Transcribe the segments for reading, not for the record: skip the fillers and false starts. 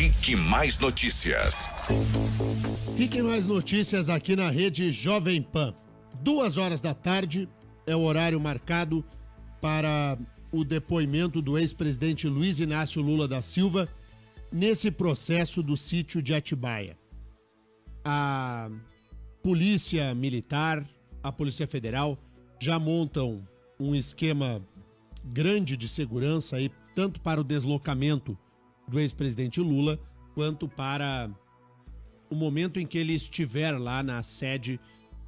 Rique Mais Notícias. Rique Mais Notícias aqui na rede Jovem Pan. 2 horas da tarde é o horário marcado para o depoimento do ex-presidente Luiz Inácio Lula da Silva nesse processo do sítio de Atibaia. A Polícia Militar, a Polícia Federal já montam um esquema grande de segurança aí, tanto para o deslocamento do ex-presidente Lula, quanto para o momento em que ele estiver lá na sede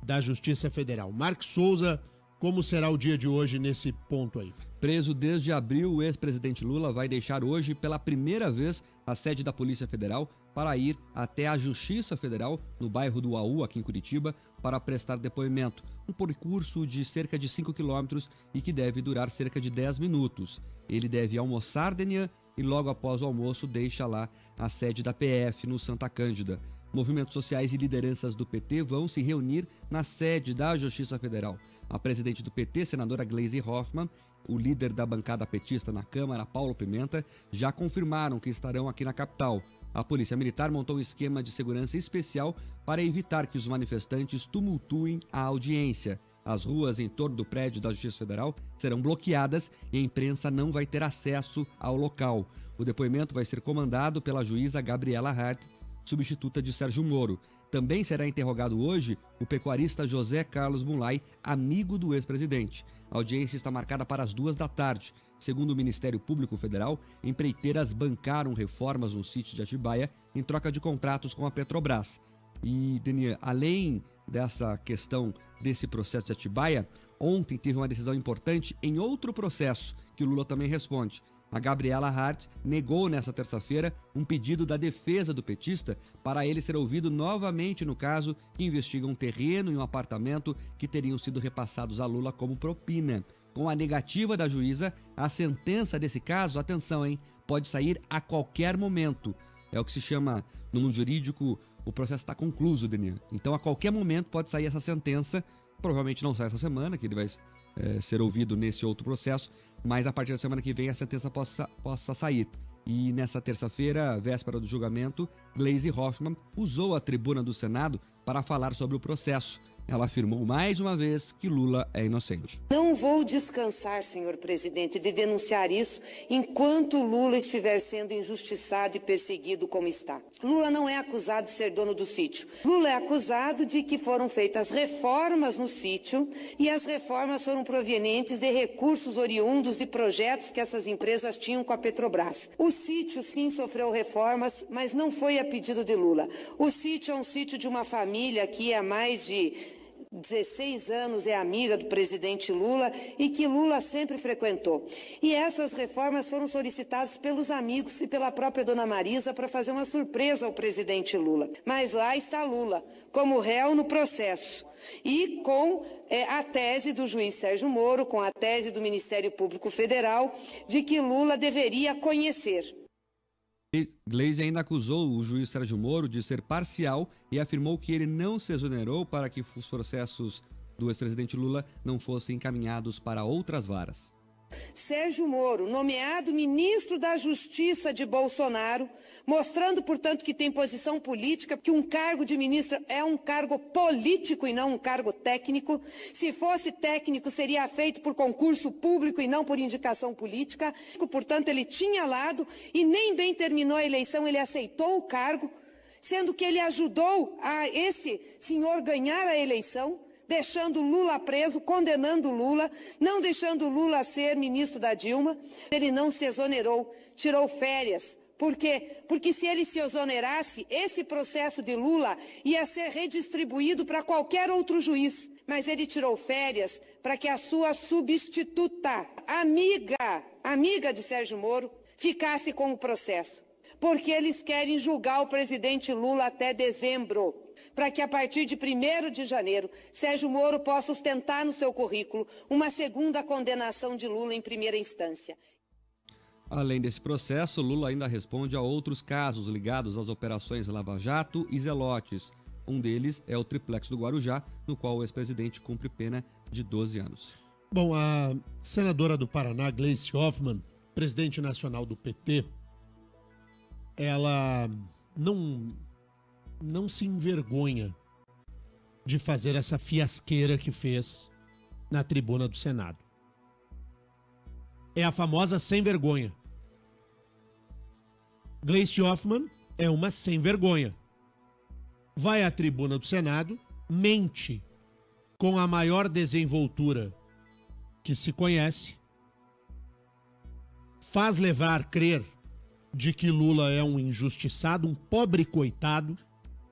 da Justiça Federal. Marcos Souza, como será o dia de hoje nesse ponto aí? Preso desde abril, o ex-presidente Lula vai deixar hoje pela primeira vez a sede da Polícia Federal para ir até a Justiça Federal, no bairro do Uaú, aqui em Curitiba, para prestar depoimento. Um percurso de cerca de 5 quilômetros e que deve durar cerca de 10 minutos. Ele deve almoçar de manhã e logo após o almoço deixa lá a sede da PF no Santa Cândida. Movimentos sociais e lideranças do PT vão se reunir na sede da Justiça Federal. A presidente do PT, senadora Gleisi Hoffmann, o líder da bancada petista na Câmara, Paulo Pimenta, já confirmaram que estarão aqui na capital. A Polícia Militar montou um esquema de segurança especial para evitar que os manifestantes tumultuem a audiência. As ruas em torno do prédio da Justiça Federal serão bloqueadas e a imprensa não vai ter acesso ao local. O depoimento vai ser comandado pela juíza Gabriela Hart, substituta de Sérgio Moro. Também será interrogado hoje o pecuarista José Carlos Mulay, amigo do ex-presidente. A audiência está marcada para as 2 da tarde. Segundo o Ministério Público Federal, empreiteiras bancaram reformas no sítio de Atibaia em troca de contratos com a Petrobras. E, Denian, além dessa questão desse processo de Atibaia, ontem teve uma decisão importante em outro processo que o Lula também responde. A Gabriela Hart negou nesta terça-feira um pedido da defesa do petista para ele ser ouvido novamente no caso que investiga um terreno e um apartamento que teriam sido repassados a Lula como propina. Com a negativa da juíza, a sentença desse caso, atenção, pode sair a qualquer momento. É o que se chama, no mundo jurídico, o processo está concluído, Daniel. Então, a qualquer momento pode sair essa sentença. Provavelmente não sai essa semana, que ele vai ser ouvido nesse outro processo, mas a partir da semana que vem a sentença possa sair. E nessa terça-feira, véspera do julgamento, Gleisi Hoffmann usou a tribuna do Senado para falar sobre o processo. Ela afirmou mais uma vez que Lula é inocente. Não vou descansar, senhor presidente, de denunciar isso enquanto Lula estiver sendo injustiçado e perseguido como está. Lula não é acusado de ser dono do sítio. Lula é acusado de que foram feitas reformas no sítio e as reformas foram provenientes de recursos oriundos de projetos que essas empresas tinham com a Petrobras. O sítio, sim, sofreu reformas, mas não foi a pedido de Lula. O sítio é um sítio de uma família que há mais de 16 anos é amiga do presidente Lula e que Lula sempre frequentou. E essas reformas foram solicitadas pelos amigos e pela própria dona Marisa para fazer uma surpresa ao presidente Lula. Mas lá está Lula, como réu no processo. E com a tese do juiz Sérgio Moro, com a tese do Ministério Público Federal, de que Lula deveria conhecer. Gleisi ainda acusou o juiz Sérgio Moro de ser parcial e afirmou que ele não se exonerou para que os processos do ex-presidente Lula não fossem encaminhados para outras varas. Sérgio Moro, nomeado ministro da Justiça de Bolsonaro, mostrando, portanto, que tem posição política, que um cargo de ministro é um cargo político e não um cargo técnico. Se fosse técnico, seria feito por concurso público e não por indicação política. Portanto, ele tinha lado e nem bem terminou a eleição, ele aceitou o cargo, sendo que ele ajudou a esse senhor ganhar a eleição, deixando Lula preso, condenando Lula, não deixando Lula ser ministro da Dilma. Ele não se exonerou, tirou férias. Por quê? Porque se ele se exonerasse, esse processo de Lula ia ser redistribuído para qualquer outro juiz. Mas ele tirou férias para que a sua substituta, amiga de Sérgio Moro, ficasse com o processo. Porque eles querem julgar o presidente Lula até dezembro, para que a partir de 1º de janeiro, Sérgio Moro possa sustentar no seu currículo uma segunda condenação de Lula em primeira instância. Além desse processo, Lula ainda responde a outros casos ligados às operações Lava Jato e Zelotes. Um deles é o triplex do Guarujá, no qual o ex-presidente cumpre pena de 12 anos. Bom, a senadora do Paraná, Gleisi Hoffmann, presidente nacional do PT, ela não se envergonha de fazer essa fiasqueira que fez na tribuna do Senado. É a famosa sem vergonha. Gleice Hoffmann é uma sem vergonha. Vai à tribuna do Senado, mente com a maior desenvoltura que se conhece, faz levar a crer de que Lula é um injustiçado, um pobre coitado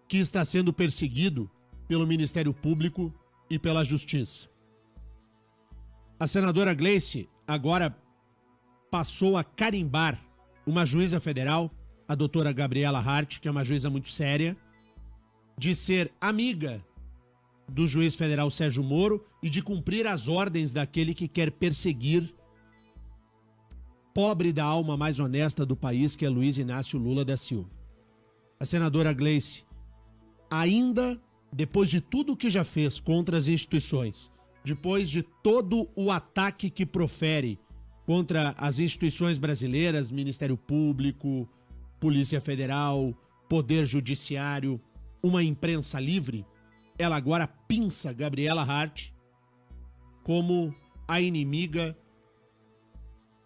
que está sendo perseguido pelo Ministério Público e pela Justiça. A senadora Gleice agora passou a carimbar uma juíza federal, a doutora Gabriela Hart, que é uma juíza muito séria, de ser amiga do juiz federal Sérgio Moro e de cumprir as ordens daquele que quer perseguir pobre da alma mais honesta do país, que é Luiz Inácio Lula da Silva. A senadora Gleice, ainda depois de tudo o que já fez contra as instituições, depois de todo o ataque que profere contra as instituições brasileiras, Ministério Público, Polícia Federal, Poder Judiciário, uma imprensa livre, ela agora pinça Gabriela Hart como a inimiga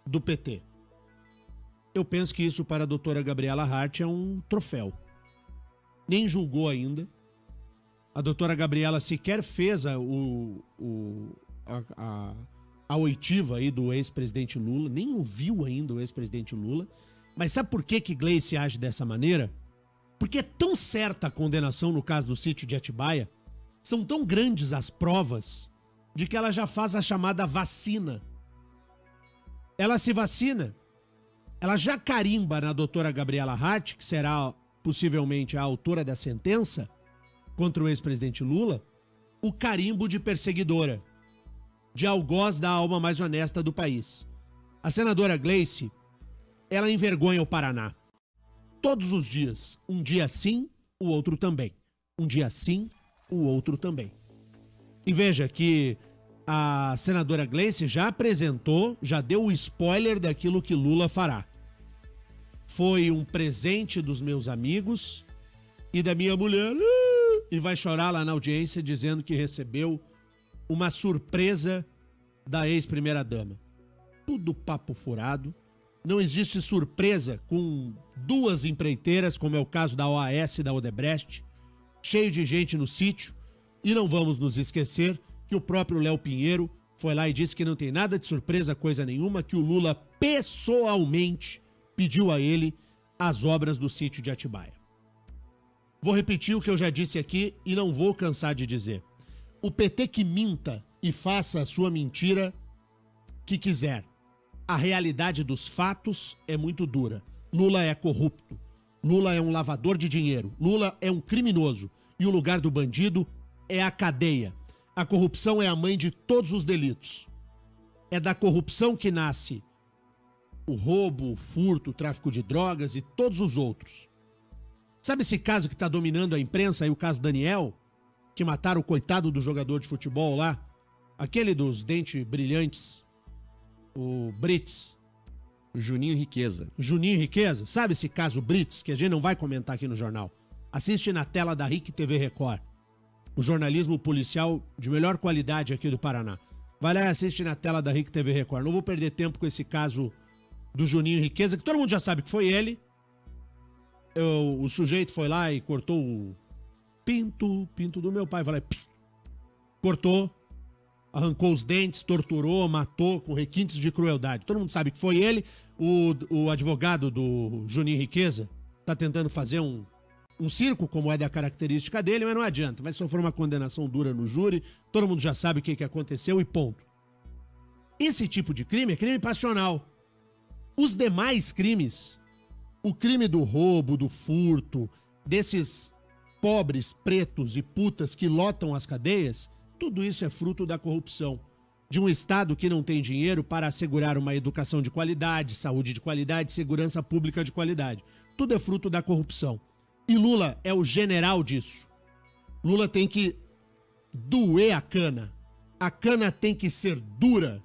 do PT. Eu penso que isso para a doutora Gabriela Hart é um troféu. Nem julgou ainda. A doutora Gabriela sequer fez a oitiva aí do ex-presidente Lula, nem ouviu ainda o ex-presidente Lula. Mas sabe por que Gleice age dessa maneira? Porque é tão certa a condenação no caso do sítio de Atibaia, são tão grandes as provas de que ela já faz a chamada vacina. Ela se vacina, ela já carimba na doutora Gabriela Hart, que será possivelmente a autora da sentença contra o ex-presidente Lula, o carimbo de perseguidora, de algoz da alma mais honesta do país. A senadora Gleice, ela envergonha o Paraná. Todos os dias. Um dia sim, o outro também. Um dia sim, o outro também. E veja que a senadora Gleice já apresentou, já deu o spoiler daquilo que Lula fará. Foi um presente dos meus amigos e da minha mulher. E vai chorar lá na audiência dizendo que recebeu uma surpresa da ex-primeira-dama. Tudo papo furado. Não existe surpresa com duas empreiteiras, como é o caso da OAS e da Odebrecht, cheio de gente no sítio. E não vamos nos esquecer que o próprio Léo Pinheiro foi lá e disse que não tem nada de surpresa, coisa nenhuma, que o Lula pessoalmente pediu a ele as obras do sítio de Atibaia. Vou repetir o que eu já disse aqui e não vou cansar de dizer. O PT que minta e faça a sua mentira que quiser. A realidade dos fatos é muito dura. Lula é corrupto. Lula é um lavador de dinheiro. Lula é um criminoso. E o lugar do bandido é a cadeia. A corrupção é a mãe de todos os delitos. É da corrupção que nasce o roubo, o furto, o tráfico de drogas e todos os outros. Sabe esse caso que está dominando a imprensa aí, o caso Daniel? Que mataram o coitado do jogador de futebol lá? Aquele dos dentes brilhantes, o Brits. Juninho Riqueza. Juninho Riqueza. Sabe esse caso Brits, que a gente não vai comentar aqui no jornal? Assiste na tela da RIC TV Record. O jornalismo policial de melhor qualidade aqui do Paraná. Vai lá e assiste na tela da RIC TV Record. Não vou perder tempo com esse caso do Juninho Riqueza, que todo mundo já sabe que foi ele. O sujeito foi lá e cortou o pinto do meu pai. Vai lá e cortou, arrancou os dentes, torturou, matou com requintes de crueldade. Todo mundo sabe que foi ele. O advogado do Juninho Riqueza tá tentando fazer um circo, como é da característica dele, mas não adianta. Vai sofrer uma condenação dura no júri. Todo mundo já sabe o que aconteceu e ponto. Esse tipo de crime é crime passional. Os demais crimes, o crime do roubo, do furto, desses pobres, pretos e putas que lotam as cadeias, tudo isso é fruto da corrupção. De um Estado que não tem dinheiro para assegurar uma educação de qualidade, saúde de qualidade, segurança pública de qualidade. Tudo é fruto da corrupção. E Lula é o general disso. Lula tem que doer a cana. A cana tem que ser dura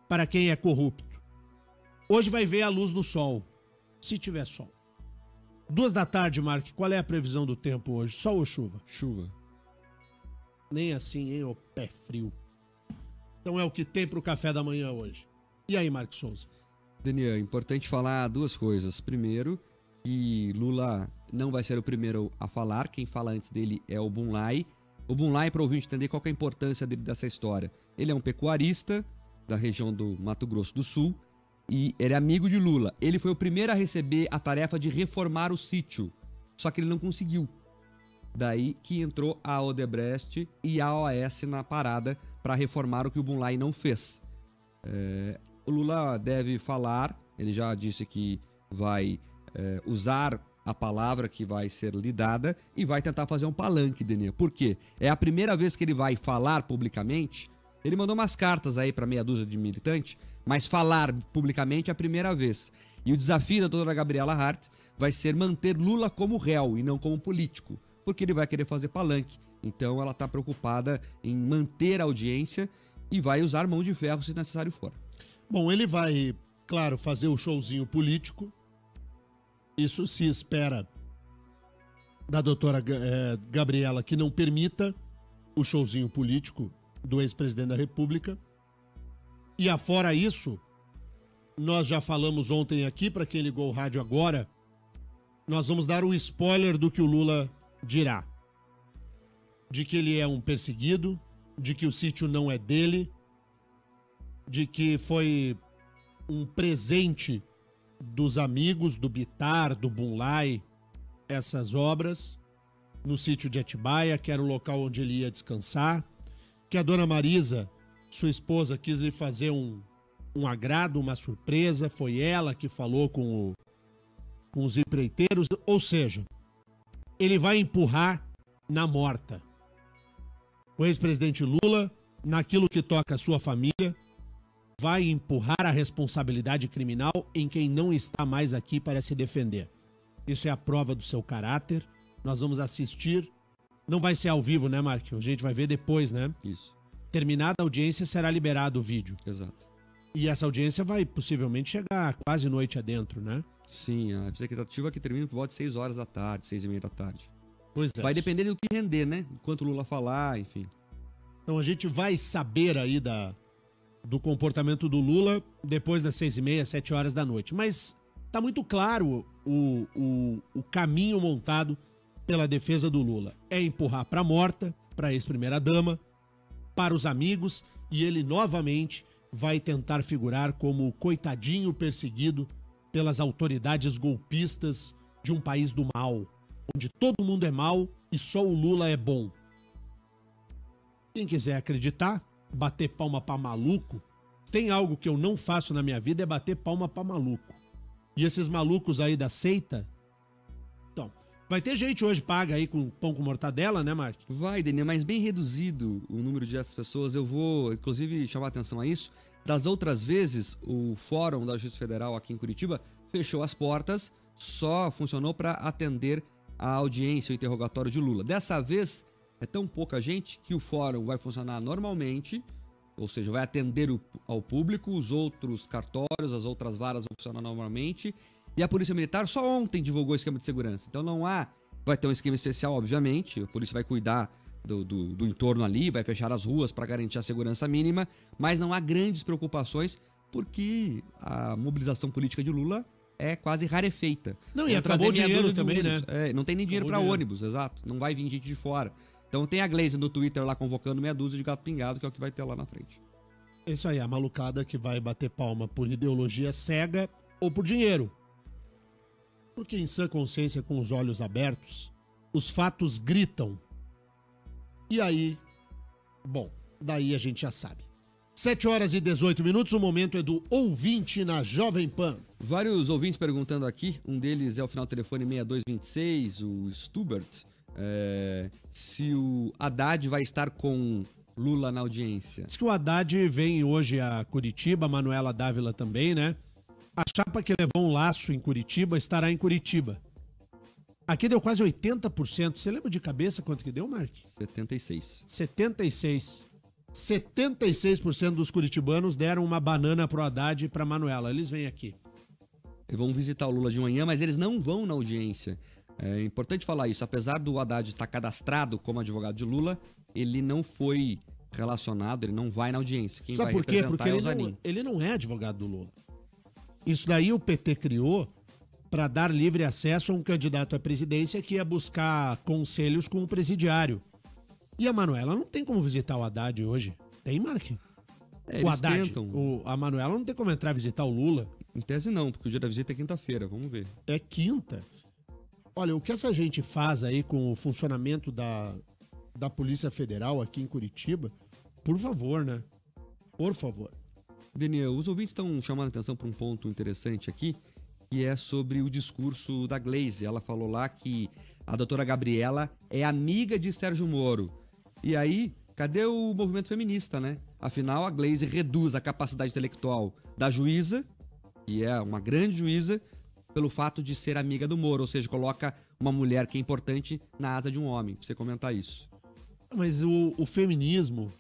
para quem é corrupto. Hoje vai ver a luz do sol, se tiver sol. 2 da tarde, Mark, qual é a previsão do tempo hoje? Sol ou chuva? Chuva. Nem assim, hein, ô pé frio. Então é o que tem pro café da manhã hoje. E aí, Mark Souza? Daniel, é importante falar 2 coisas. Primeiro, que Lula não vai ser o primeiro a falar. Quem fala antes dele é o Bunlai. O Bunlai, para o ouvinte entender qual que é a importância dele dessa história. Ele é um pecuarista da região do Mato Grosso do Sul e ele é amigo de Lula. Ele foi o primeiro a receber a tarefa de reformar o sítio, só que ele não conseguiu. Daí que entrou a Odebrecht e a OAS na parada para reformar o que o Bunlai não fez. O Lula deve falar, ele já disse que vai usar a palavra que vai ser lhe dada e vai tentar fazer um palanque, Daniel. Por quê? É a primeira vez que ele vai falar publicamente. Ele mandou umas cartas aí para meia dúzia de militantes, mas falar publicamente é a primeira vez. E o desafio da doutora Gabriela Hart vai ser manter Lula como réu e não como político, porque ele vai querer fazer palanque. Então ela está preocupada em manter a audiência e vai usar mão de ferro se necessário for. Bom, ele vai, claro, fazer o showzinho político. Isso se espera da doutora Gabriela que não permita o showzinho político do ex-presidente da República. E afora isso, nós já falamos ontem aqui, para quem ligou o rádio agora, nós vamos dar o spoiler do que o Lula dirá. De que ele é um perseguido, de que o sítio não é dele, de que foi um presente dos amigos do Bittar, do Bunlai, essas obras, no sítio de Atibaia, que era o local onde ele ia descansar, que a dona Marisa, sua esposa, quis lhe fazer um agrado, uma surpresa, foi ela que falou com os empreiteiros, ou seja, ele vai empurrar na morta o ex-presidente Lula, naquilo que toca a sua família, vai empurrar a responsabilidade criminal em quem não está mais aqui para se defender. Isso é a prova do seu caráter. Nós vamos assistir. Não vai ser ao vivo, né, Mark? A gente vai ver depois, né? Isso. Terminada a audiência, será liberado o vídeo. Exato. E essa audiência vai possivelmente chegar quase noite adentro, né? Sim, a expectativa é que termine por volta de 6 horas da tarde, 6h30 da tarde. Pois é. Vai depender do que render, né? Enquanto o Lula falar, enfim. Então a gente vai saber aí do comportamento do Lula depois das 6h30, 7 horas da noite. Mas tá muito claro o caminho montado pela defesa do Lula. É empurrar para a morta, para a ex-primeira-dama, para os amigos, e ele novamente vai tentar figurar como o coitadinho perseguido pelas autoridades golpistas de um país do mal, onde todo mundo é mal e só o Lula é bom. Quem quiser acreditar, bater palma pra maluco. Tem algo que eu não faço na minha vida, é bater palma pra maluco. E esses malucos aí da seita... Então, vai ter gente hoje paga aí com pão com mortadela, né, Mark? Vai, Daniel, mas bem reduzido o número de essas pessoas. Eu vou, inclusive, chamar a atenção a isso. Das outras vezes, o Fórum da Justiça Federal aqui em Curitiba fechou as portas, só funcionou para atender a audiência, o interrogatório de Lula. Dessa vez, é tão pouca gente que o fórum vai funcionar normalmente, ou seja, vai atender ao público, os outros cartórios, as outras varas vão funcionar normalmente, e a Polícia Militar só ontem divulgou o esquema de segurança. Então vai ter um esquema especial, obviamente, a polícia vai cuidar do entorno ali, vai fechar as ruas para garantir a segurança mínima, mas não há grandes preocupações, porque a mobilização política de Lula é quase rarefeita. Não, e acabou o dinheiro também, ônibus, né? Não tem nem dinheiro para ônibus, exato. Não vai vir gente de fora. Então tem a Glaze no Twitter lá convocando meia dúzia de gato pingado, que é o que vai ter lá na frente. É isso aí, a malucada que vai bater palma por ideologia cega ou por dinheiro. Porque em sã consciência, com os olhos abertos, os fatos gritam. E aí, bom, daí a gente já sabe. 7h18, o momento é do ouvinte na Jovem Pan. Vários ouvintes perguntando aqui, um deles é o final do telefone 6226, o Stubert, se o Haddad vai estar com Lula na audiência. Diz que o Haddad vem hoje a Curitiba, a Manuela Dávila também, né? A chapa que levou um laço em Curitiba estará em Curitiba. Aqui deu quase 80%. Você lembra de cabeça quanto que deu, Mark? 76. 76% dos curitibanos deram uma banana pro Haddad e pra Manuela. Eles vêm aqui. vão visitar o Lula de manhã, mas eles não vão na audiência. É importante falar isso. Apesar do Haddad estar cadastrado como advogado de Lula, ele não foi relacionado, ele não vai na audiência. Quem Sabe vai por quê? representar Porque é o Zanin. ele não é advogado do Lula. Isso daí o PT criou para dar livre acesso a um candidato à presidência que ia buscar conselhos com o presidiário. E a Manuela não tem como visitar o Haddad hoje. Tem, Mark? O Haddad. Tentam. A Manuela não tem como entrar visitar o Lula. Em tese não, porque o dia da visita é quinta-feira, vamos ver. É quinta. Olha, o que essa gente faz aí com o funcionamento da Polícia Federal aqui em Curitiba, por favor, né? Por favor. Daniel, os ouvintes estão chamando a atenção para um ponto interessante aqui, que é sobre o discurso da Gleisi. Ela falou lá que a doutora Gabriela é amiga de Sérgio Moro. E aí, cadê o movimento feminista, né? Afinal, a Gleisi reduz a capacidade intelectual da juíza, que é uma grande juíza, pelo fato de ser amiga do Moro, ou seja, coloca uma mulher que é importante na asa de um homem. Pra você comentar isso. Mas o feminismo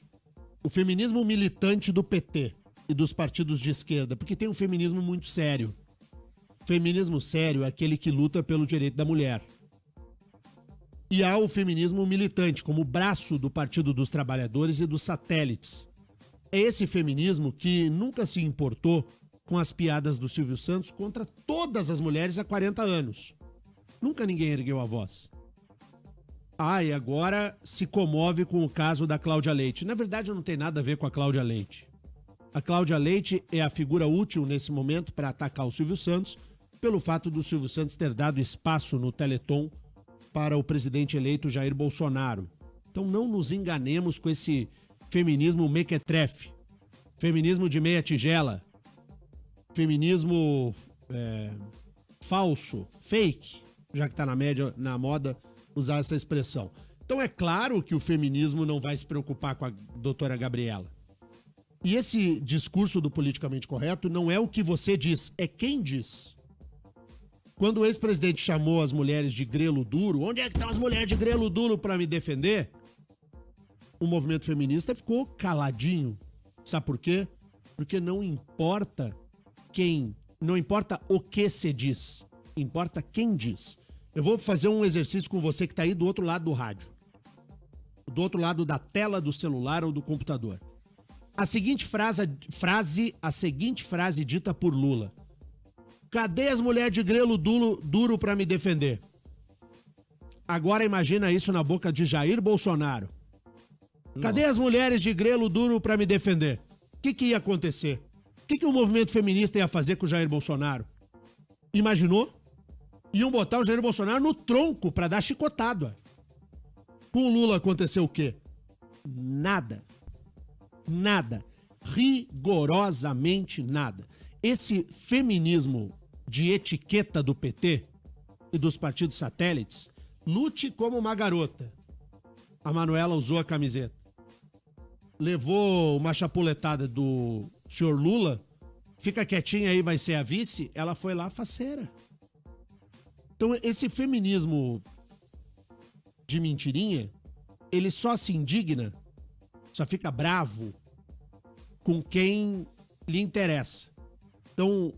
militante do PT e dos partidos de esquerda, porque tem um feminismo muito sério. Feminismo sério é aquele que luta pelo direito da mulher. E há o feminismo militante, como braço do Partido dos Trabalhadores e dos satélites. É esse feminismo que nunca se importou com as piadas do Silvio Santos contra todas as mulheres há 40 anos. Nunca ninguém ergueu a voz. E agora se comove com o caso da Cláudia Leite. Na verdade, não tem nada a ver com a Cláudia Leite. A Cláudia Leite é a figura útil nesse momento para atacar o Silvio Santos, pelo fato do Silvio Santos ter dado espaço no Teleton para o presidente eleito Jair Bolsonaro. Então não nos enganemos com esse feminismo mequetrefe, feminismo de meia tigela, feminismo falso, fake, já que está na moda usar essa expressão. Então é claro que o feminismo não vai se preocupar com a doutora Gabriela. E esse discurso do politicamente correto não é o que você diz, é quem diz. Quando o ex-presidente chamou as mulheres de grelo duro, onde é que estão as mulheres de grelo duro para me defender? O movimento feminista ficou caladinho. Sabe por quê? Porque não importa o que se diz, importa quem diz. Eu vou fazer um exercício com você que está aí do outro lado do rádio, do outro lado da tela do celular ou do computador. A seguinte frase dita por Lula: cadê as mulheres de grelo duro para me defender? Agora imagina isso na boca de Jair Bolsonaro. Cadê as mulheres de grelo duro para me defender? O que ia acontecer? O que o movimento feminista ia fazer com o Jair Bolsonaro? Imaginou? Iam botar o Jair Bolsonaro no tronco para dar chicotada. Com o Lula aconteceu o quê? Nada. Nada. Rigorosamente nada. Esse feminismo de etiqueta do PT e dos partidos satélites, lute como uma garota. A Manuela usou a camiseta. Levou uma chapuletada do senhor Lula, fica quietinha aí, vai ser a vice, ela foi lá faceira. Então esse feminismo de mentirinha, ele só se indigna, só fica bravo com quem lhe interessa. Então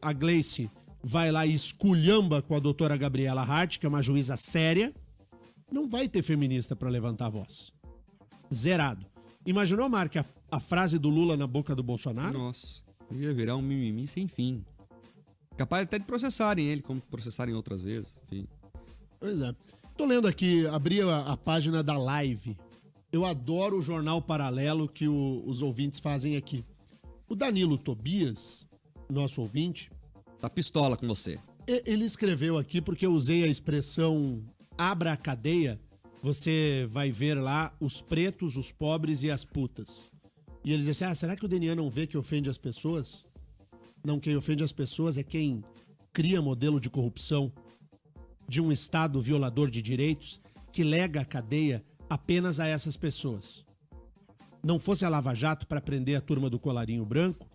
a Gleisi vai lá e esculhamba com a doutora Gabriela Hart, que é uma juíza séria, não vai ter feminista para levantar a voz. Zerado. Imaginou, Mark, a frase do Lula na boca do Bolsonaro? Nossa, ia virar um mimimi sem fim. Capaz até de processarem ele, como processarem outras vezes. Enfim. Pois é. Tô lendo aqui, abri a página da Live. Eu adoro o jornal paralelo que os ouvintes fazem aqui. O Danilo Tobias, nosso ouvinte... Tá pistola com você. Ele escreveu aqui porque eu usei a expressão abra a cadeia, você vai ver lá os pretos, os pobres e as putas. E ele disse assim, será que o DNA não vê que ofende as pessoas? Não, quem ofende as pessoas é quem cria modelo de corrupção de um Estado violador de direitos que lega a cadeia apenas a essas pessoas. Não fosse a Lava Jato para prender a turma do colarinho branco,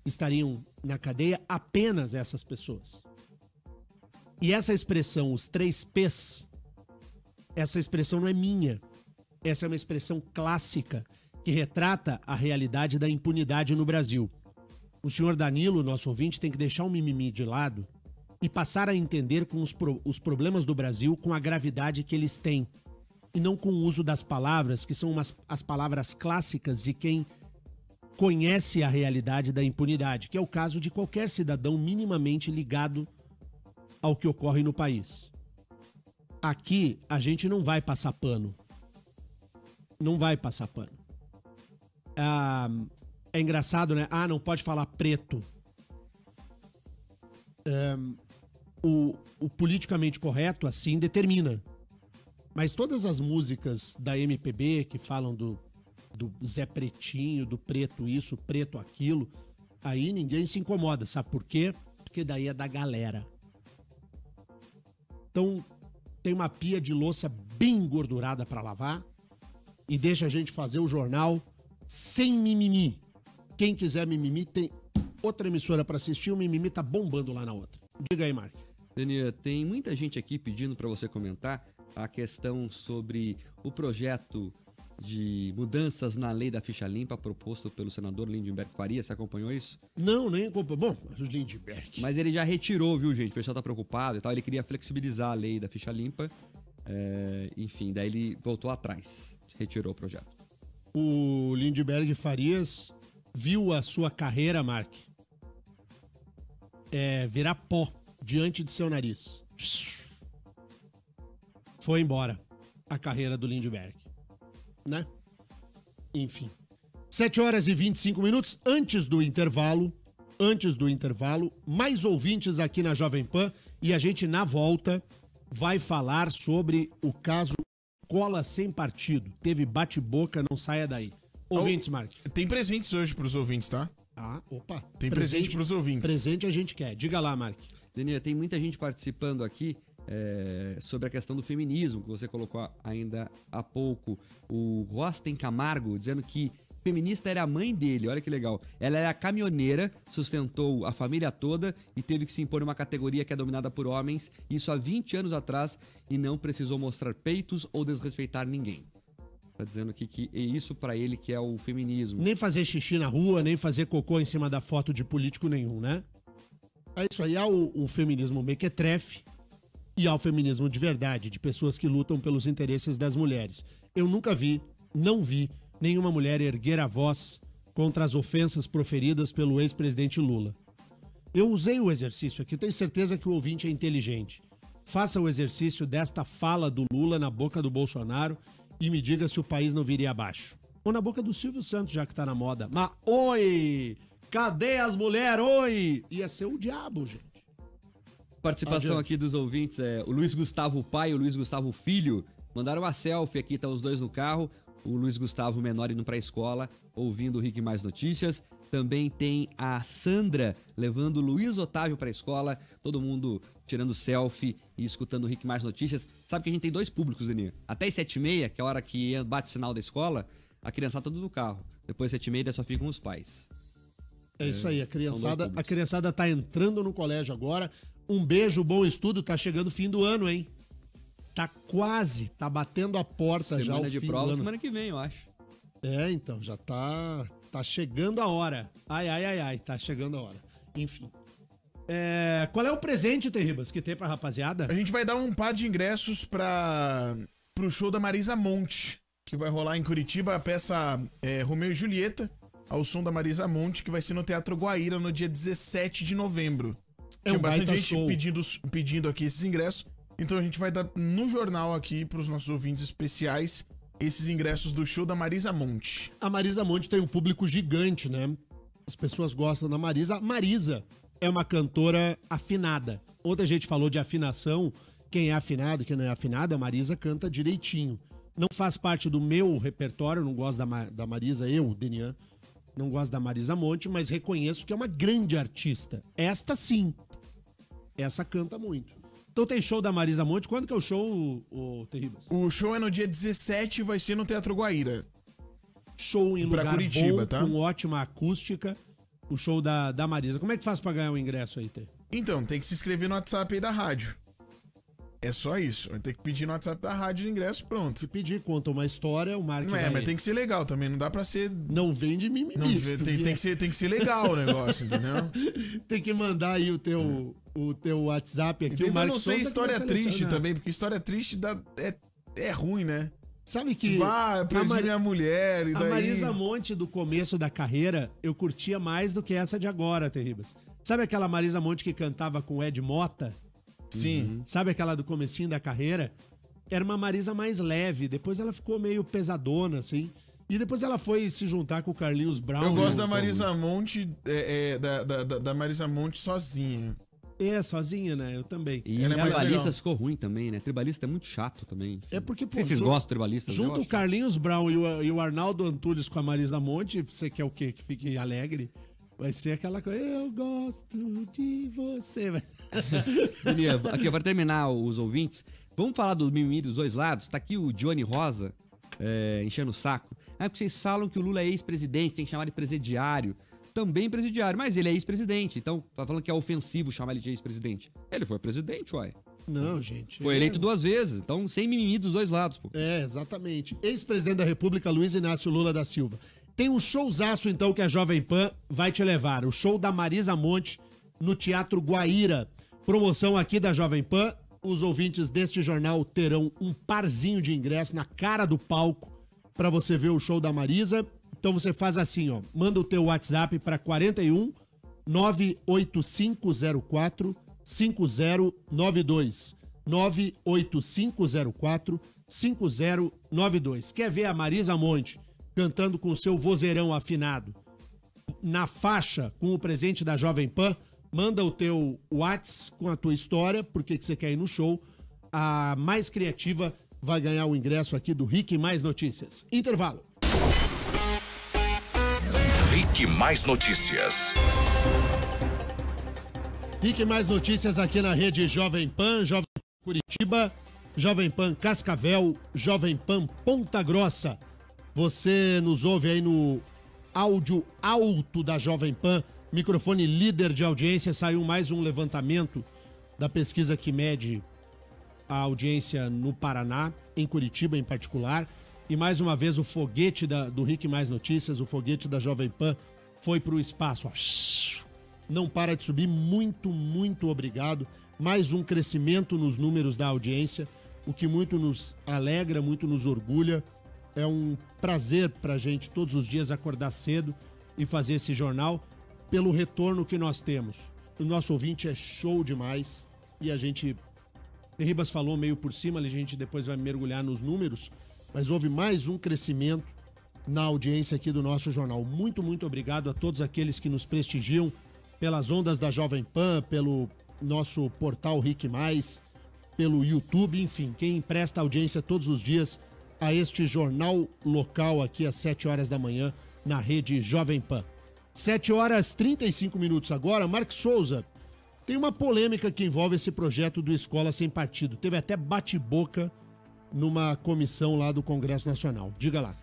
estariam na cadeia apenas essas pessoas. E essa expressão, os 3 P's, essa expressão não é minha. Essa é uma expressão clássica que retrata a realidade da impunidade no Brasil. O senhor Danilo, nosso ouvinte, tem que deixar o mimimi de lado e passar a entender com os problemas do Brasil com a gravidade que eles têm. E não com o uso das palavras, que são as palavras clássicas de quem conhece a realidade da impunidade, que é o caso de qualquer cidadão minimamente ligado ao que ocorre no país. Aqui, a gente não vai passar pano. Não vai passar pano. É engraçado, né? Não pode falar preto. O politicamente correto, assim, determina. Mas todas as músicas da MPB que falam do Zé Pretinho, do preto isso, preto aquilo, aí ninguém se incomoda. Sabe por quê? Porque daí é da galera. Então, tem uma pia de louça bem engordurada pra lavar e deixa a gente fazer o jornal sem mimimi. Quem quiser mimimi, tem outra emissora pra assistir, o mimimi tá bombando lá na outra. Diga aí, Mark. Daniel, tem muita gente aqui pedindo pra você comentar a questão sobre o projeto de mudanças na lei da ficha limpa proposto pelo senador Lindenberg Faria. Você acompanhou isso? Não, nem acompanhou. Bom, o Lindenberg. Mas ele já retirou, viu, gente? O pessoal tá preocupado e tal. Ele queria flexibilizar a lei da ficha limpa. Enfim, daí ele voltou atrás. Retirou o projeto. O Lindenberg Farias viu a sua carreira, Mark, virar pó diante de seu nariz. Foi embora a carreira do Lindenberg, né? Enfim. 7h25, antes do intervalo, mais ouvintes aqui na Jovem Pan e a gente, na volta, vai falar sobre o caso Cola Sem Partido. Teve bate-boca, não saia daí. Ouvintes, Mark. Tem presentes hoje pros ouvintes, tá? Opa. Tem presente pros ouvintes. Presente a gente quer. Diga lá, Mark. Daniel, tem muita gente participando aqui sobre a questão do feminismo, que você colocou ainda há pouco. O Rosten Camargo dizendo que feminista era a mãe dele, olha que legal. Ela era caminhoneira, sustentou a família toda e teve que se impor uma categoria que é dominada por homens, isso há 20 anos atrás, e não precisou mostrar peitos ou desrespeitar ninguém. Tá dizendo aqui que é isso pra ele que é o feminismo. Nem fazer xixi na rua, nem fazer cocô em cima da foto de político nenhum, né? É isso aí, há o feminismo mequetrefe e há o feminismo de verdade, de pessoas que lutam pelos interesses das mulheres. Eu nunca não vi nenhuma mulher erguer a voz contra as ofensas proferidas pelo ex-presidente Lula. Eu usei o exercício aqui, tenho certeza que o ouvinte é inteligente. Faça o exercício desta fala do Lula na boca do Bolsonaro e me diga se o país não viria abaixo. Ou na boca do Silvio Santos, já que tá na moda. Mas, oi! Cadê as mulheres? Oi! Ia ser o diabo, gente. Participação aqui dos ouvintes, o Luiz Gustavo pai e o Luiz Gustavo filho mandaram uma selfie aqui, tá os dois no carro. O Luiz Gustavo menor indo pra escola, ouvindo o Rick Mais Notícias. Também tem a Sandra levando o Luiz Otávio pra escola. Todo mundo tirando selfie e escutando o Rick Mais Notícias. Sabe que a gente tem dois públicos, Deninho. Até as 7h30, que é a hora que bate o sinal da escola, a criançada tá tudo no carro. Depois 7h30 só ficam os pais. É isso aí, a criançada tá entrando no colégio agora. Um beijo, bom estudo, tá chegando o fim do ano, hein? Tá quase, tá batendo a porta já o fim do ano. Semana de prova, semana que vem, eu acho. Então, já tá chegando a hora. Ai, tá chegando a hora. Enfim. Qual é o presente, Terribas, que tem pra rapaziada? A gente vai dar um par de ingressos pro show da Marisa Monte, que vai rolar em Curitiba, a peça Romeu e Julieta, ao som da Marisa Monte, que vai ser no Teatro Guaíra no dia 17 de novembro. Tinha bastante gente pedindo aqui esses ingressos, então a gente vai dar no jornal aqui pros nossos ouvintes especiais esses ingressos do show da Marisa Monte. A Marisa Monte tem um público gigante, né? As pessoas gostam da Marisa. A Marisa é uma cantora afinada. Ontem a gente falou de afinação, quem é afinado, quem não é afinado, a Marisa canta direitinho. Não faz parte do meu repertório, não gosto da Marisa, eu, Denian, não gosto da Marisa Monte, mas reconheço que é uma grande artista. Esta sim. Essa canta muito. Então tem show da Marisa Monte. Quando que é o show, o Terribas? O show é no dia 17 e vai ser no Teatro Guaíra. Show em lugar Curitiba, bom, tá? com ótima acústica. O show da Marisa. Como é que faz pra ganhar o ingresso aí, Tê? Então, tem que se inscrever no WhatsApp aí da rádio. É só isso. Vai ter que pedir no WhatsApp da rádio de ingresso, pronto. Se pedir, conta uma história, o Mark Não é, mas tem que ser legal também. Não dá pra ser... Não vende mimimi. Tem que ser legal o negócio, entendeu? Tem que mandar aí o teu WhatsApp aqui. Tenta o Mark não ser Souza história vai triste selecionar. também, porque história triste é ruim, né? Sabe que... Tipo, eu perdi minha mulher e daí... A Marisa Monte do começo da carreira, eu curtia mais do que essa de agora, Terribas. Sabe aquela Marisa Monte que cantava com o Ed Mota? Sim. Sabe aquela do comecinho da carreira? Era uma Marisa mais leve, depois ela ficou meio pesadona, assim. E depois ela foi se juntar com o Carlinhos Brown. Eu gosto da Marisa Monte, da Marisa Monte sozinha. Sozinha, né? Eu também. E ela é mais Tribalista legal. ficou ruim também, né? Tribalista é muito chato também. É porque, pô, Não sei se vocês gostam de Tribalistas. Junto eu o acho. Carlinhos Brown e o Arnaldo Antunes com a Marisa Monte, você quer o quê? Que fique alegre? Vai ser aquela coisa, eu gosto de você. Aqui, para terminar os ouvintes, vamos falar do mimimi dos dois lados? Tá aqui o Johnny Rosa enchendo o saco. Porque vocês falam que o Lula é ex-presidente, tem que chamar de presidiário. Também presidiário, mas ele é ex-presidente. Então, tá falando que é ofensivo chamar ele de ex-presidente. Ele foi presidente, uai. Não, gente. Foi eleito 2 vezes, então sem mimimi dos dois lados, pô. Exatamente. Ex-presidente da República, Luiz Inácio Lula da Silva. Tem um showzaço, então, que a Jovem Pan vai te levar. O show da Marisa Monte no Teatro Guaíra. Promoção aqui da Jovem Pan. Os ouvintes deste jornal terão um parzinho de ingresso na cara do palco para você ver o show da Marisa. Então você faz assim, ó. Manda o teu WhatsApp para 41 98504 5092. 98504 5092. Quer ver a Marisa Monte cantando com o seu vozeirão afinado na faixa com o presente da Jovem Pan? Manda o teu WhatsApp com a tua história, porque que você quer ir no show. A mais criativa vai ganhar o ingresso aqui do Rick Mais Notícias. Intervalo. Rick Mais Notícias. Rick Mais Notícias aqui na rede Jovem Pan, Jovem Pan Curitiba, Jovem Pan Cascavel, Jovem Pan Ponta Grossa. Você nos ouve aí no áudio alto da Jovem Pan, microfone líder de audiência. Saiu mais um levantamento da pesquisa que mede a audiência no Paraná, em Curitiba em particular. E mais uma vez o foguete do Rick Mais Notícias, o foguete da Jovem Pan, foi para o espaço. Ó. Não para de subir. Muito, muito obrigado. Mais um crescimento nos números da audiência, o que muito nos alegra, muito nos orgulha. É um prazer pra gente todos os dias acordar cedo e fazer esse jornal pelo retorno que nós temos. O nosso ouvinte é show demais e a gente... Ribas falou meio por cima, a gente depois vai mergulhar nos números, mas houve mais um crescimento na audiência aqui do nosso jornal. Muito, muito obrigado a todos aqueles que nos prestigiam pelas ondas da Jovem Pan, pelo nosso portal Rick Mais, pelo YouTube, enfim, quem empresta audiência todos os dias a este jornal local aqui às 7 horas da manhã na rede Jovem Pan. 7 horas 35 minutos agora. Mark Souza, tem uma polêmica que envolve esse projeto do Escola Sem Partido. Teve até bate-boca numa comissão lá do Congresso Nacional. Diga lá.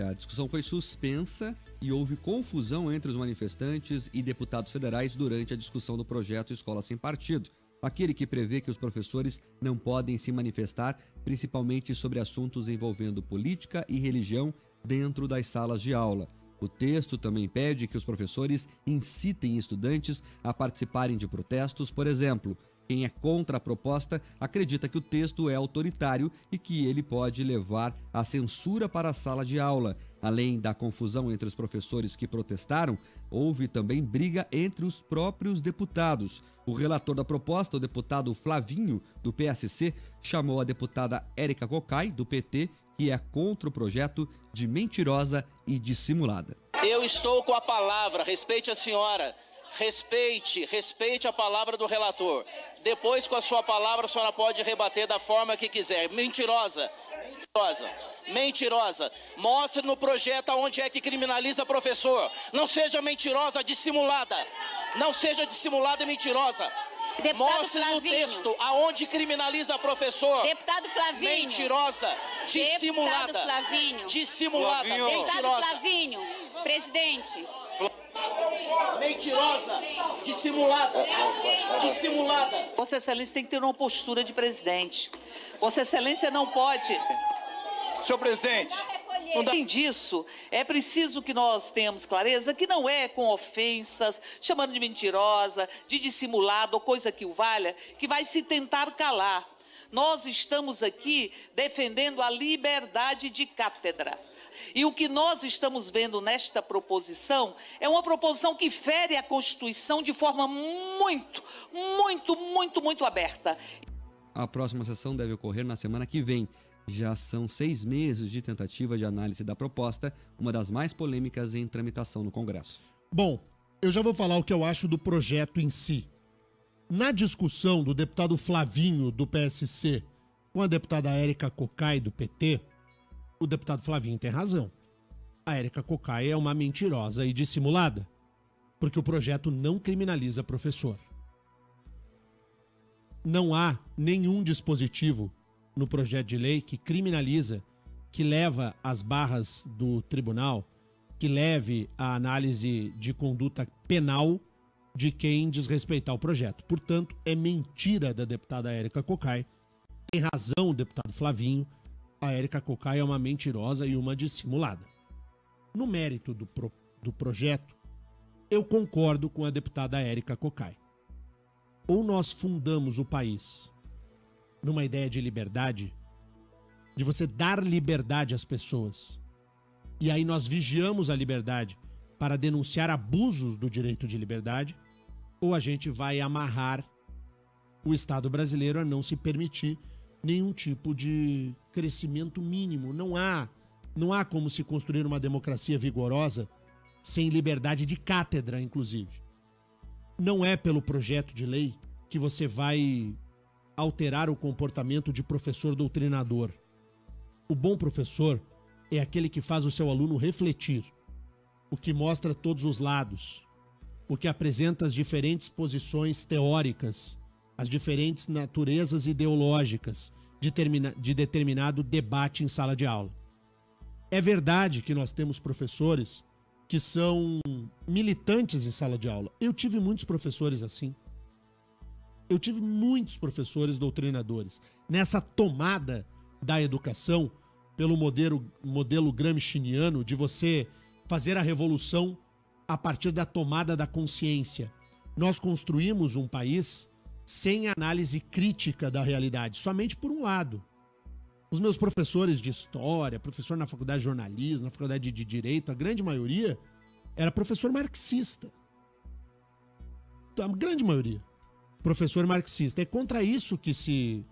A discussão foi suspensa e houve confusão entre os manifestantes e deputados federais durante a discussão do projeto Escola Sem Partido, aquele que prevê que os professores não podem se manifestar, principalmente sobre assuntos envolvendo política e religião dentro das salas de aula. O texto também pede que os professores incitem estudantes a participarem de protestos, por exemplo. Quem é contra a proposta acredita que o texto é autoritário e que ele pode levar à censura para a sala de aula. Além da confusão entre os professores que protestaram, houve também briga entre os próprios deputados. O relator da proposta, o deputado Flavinho, do PSC, chamou a deputada Érica Cocai, do PT, que é contra o projeto, de mentirosa e dissimulada. Eu estou com a palavra, respeite a senhora. Respeite a palavra do relator. Depois, com a sua palavra, a senhora pode rebater da forma que quiser. Mentirosa. Mostre no projeto onde é que criminaliza professor. Não seja mentirosa, dissimulada. Não seja dissimulada e mentirosa. Deputado Mostre Flavinho. no texto aonde criminaliza professor. Deputado Flavinho. Mentirosa, dissimulada. Deputado Flavinho. Dissimulada, Deputado mentirosa. Flavinho. Presidente. mentirosa, dissimulada. Vossa Excelência tem que ter uma postura de presidente. Vossa Excelência não pode... Senhor presidente, além disso, é preciso que nós tenhamos clareza que não é com ofensas, chamando de mentirosa, de dissimulado ou coisa que o valha, que vai se tentar calar. Nós estamos aqui defendendo a liberdade de cátedra. E o que nós estamos vendo nesta proposição é uma proposição que fere a Constituição de forma muito aberta. A próxima sessão deve ocorrer na semana que vem. Já são 6 meses de tentativa de análise da proposta, uma das mais polêmicas em tramitação no Congresso. Bom, eu já vou falar o que eu acho do projeto em si. Na discussão do deputado Flavinho, do PSC, com a deputada Érica Cocai, do PT, o deputado Flavinho tem razão. A Érica Cocai é uma mentirosa e dissimulada, porque o projeto não criminaliza professor. Não há nenhum dispositivo no projeto de lei que criminaliza, que leva às barras do tribunal, que leve à análise de conduta penal de quem desrespeitar o projeto. Portanto, é mentira da deputada Érica Cocai. Tem razão o deputado Flavinho. A Érica Cocai é uma mentirosa e uma dissimulada. No mérito do projeto, eu concordo com a deputada Érica Cocai. Ou nós fundamos o país numa ideia de liberdade, de você dar liberdade às pessoas, e aí nós vigiamos a liberdade para denunciar abusos do direito de liberdade, ou a gente vai amarrar o Estado brasileiro a não se permitir nenhum tipo de crescimento mínimo. Não há como se construir uma democracia vigorosa sem liberdade de cátedra, inclusive. Não é pelo projeto de lei que você vai alterar o comportamento de professor doutrinador. O bom professor é aquele que faz o seu aluno refletir, o que mostra todos os lados, o que apresenta as diferentes posições teóricas, as diferentes naturezas ideológicas de determinado debate em sala de aula. É verdade que nós temos professores que são militantes em sala de aula. Eu tive muitos professores assim. Eu tive muitos professores doutrinadores. Nessa tomada da educação, pelo modelo gramsciano, de você fazer a revolução a partir da tomada da consciência. Nós construímos um país sem análise crítica da realidade, somente por um lado. Os meus professores de história, professor na faculdade de jornalismo, na faculdade de direito, a grande maioria era professor marxista. A grande maioria. Professor marxista. É contra isso que se